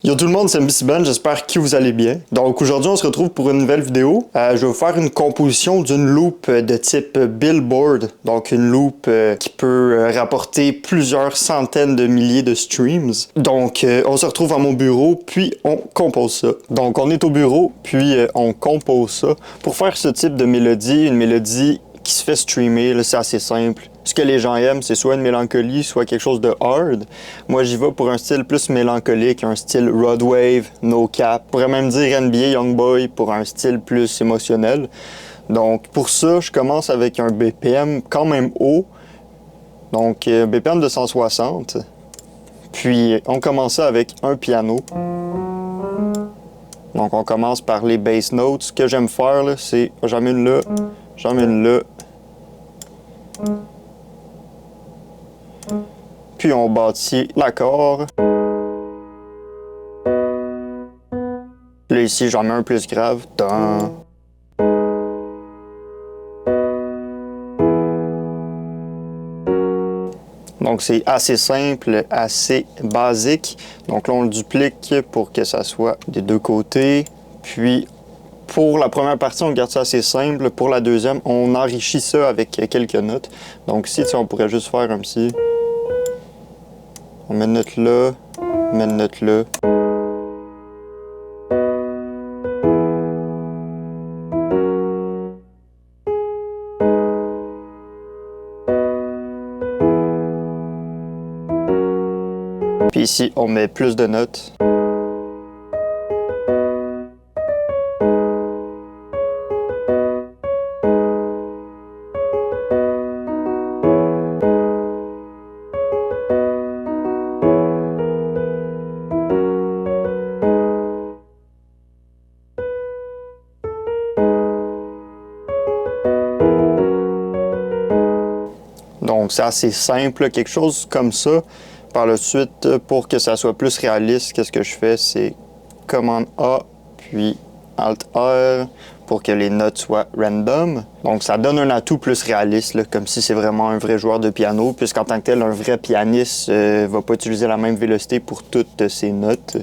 Yo tout le monde, c'est MCBen, j'espère que vous allez bien. Donc aujourd'hui on se retrouve pour une nouvelle vidéo. Je vais vous faire une composition d'une loupe de type Billboard. Donc une loupe qui peut rapporter plusieurs centaines de milliers de streams. Donc on se retrouve à mon bureau, puis on compose ça. Donc on est au bureau, puis on compose ça. Pour faire ce type de mélodie, une mélodie qui se fait streamer, c'est assez simple. Ce que les gens aiment, c'est soit une mélancolie, soit quelque chose de hard. Moi, j'y vais pour un style plus mélancolique, un style Rod Wave, No Cap. On pourrait même dire NBA Youngboy pour un style plus émotionnel. Donc, pour ça, je commence avec un BPM quand même haut. Donc, BPM de 160. Puis, on commence ça avec un piano. Donc, on commence par les bass notes. Ce que j'aime faire, c'est j'en mets une là, j'en mets une là. Puis on bâtit l'accord. Là ici, j'en mets un plus grave. Tan. Donc c'est assez simple, assez basique. Donc là, on le duplique pour que ça soit des deux côtés. Puis pour la première partie, on garde ça assez simple. Pour la deuxième, on enrichit ça avec quelques notes. Donc ici, on pourrait juste faire un petit... On met une note là, on met une note là. Puis ici, on met plus de notes. Donc c'est assez simple, quelque chose comme ça. Par la suite, pour que ça soit plus réaliste, qu'est-ce que je fais? C'est commande A, puis Alt R, pour que les notes soient random. Donc ça donne un atout plus réaliste, là, comme si c'est vraiment un vrai joueur de piano, puisqu'en tant que tel, un vrai pianiste ne va pas utiliser la même vélocité pour toutes ses notes.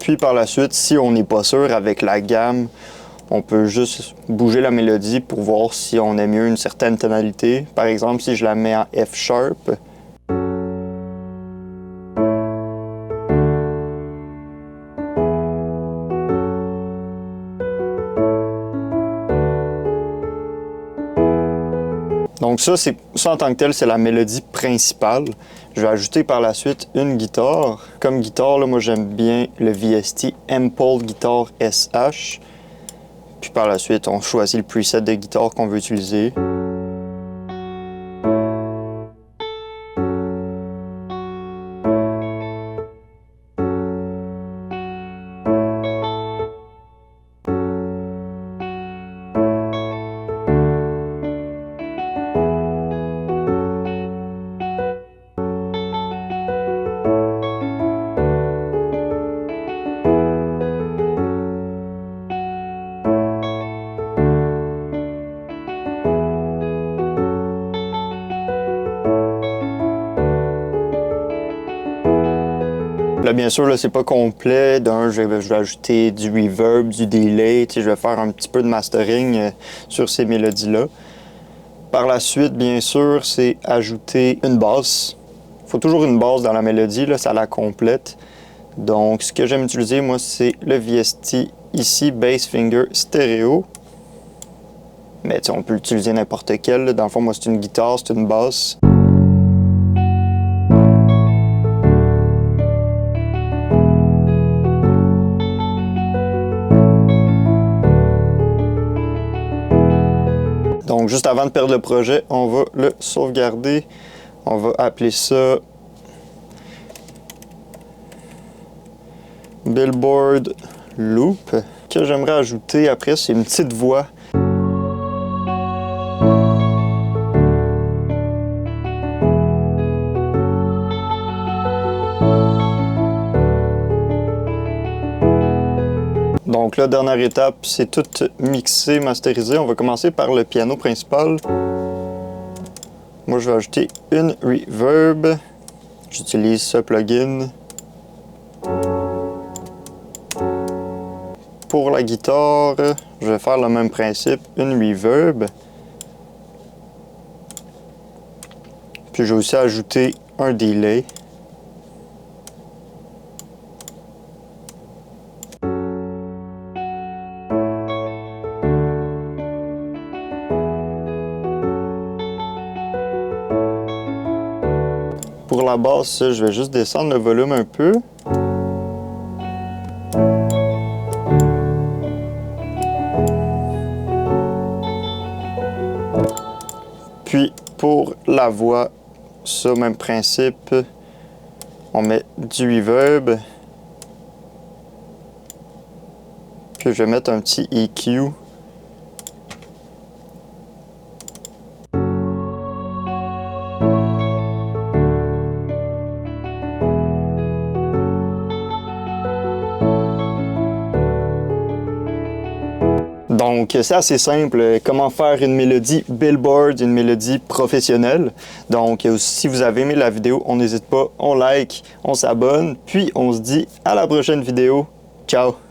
Puis par la suite, si on n'est pas sûr avec la gamme, on peut juste bouger la mélodie pour voir si on aime mieux une certaine tonalité. Par exemple, si je la mets en F sharp. Donc ça en tant que tel, c'est la mélodie principale. Je vais ajouter par la suite une guitare. Comme guitare, là, moi j'aime bien le VST Impulse Guitar SH. Puis par la suite, on choisit le preset de guitare qu'on veut utiliser. Là, bien sûr, là, c'est pas complet. D'un, je vais ajouter du reverb, du delay. Je vais faire un petit peu de mastering sur ces mélodies-là. Par la suite, bien sûr, c'est ajouter une basse. Il faut toujours une basse dans la mélodie, là, ça la complète. Donc, ce que j'aime utiliser, moi, c'est le VST ici, Bass Finger Stéréo. Mais on peut l'utiliser n'importe quel. Là. Dans le fond, moi, c'est une guitare, c'est une basse. Donc, juste avant de perdre le projet, on va le sauvegarder. On va appeler ça Billboard Loop. Ce que j'aimerais ajouter après, c'est une petite voix. Donc là, la dernière étape, c'est tout mixé, masterisé. On va commencer par le piano principal. Moi, je vais ajouter une reverb. J'utilise ce plugin. Pour la guitare, je vais faire le même principe, une reverb. Puis je vais aussi ajouter un delay. Pour la basse, je vais juste descendre le volume un peu. Puis pour la voix, ça, même principe. On met du reverb. Puis je vais mettre un petit EQ. Donc, c'est assez simple, comment faire une mélodie Billboard, une mélodie professionnelle. Donc, si vous avez aimé la vidéo, on n'hésite pas, on like, on s'abonne, puis on se dit à la prochaine vidéo. Ciao!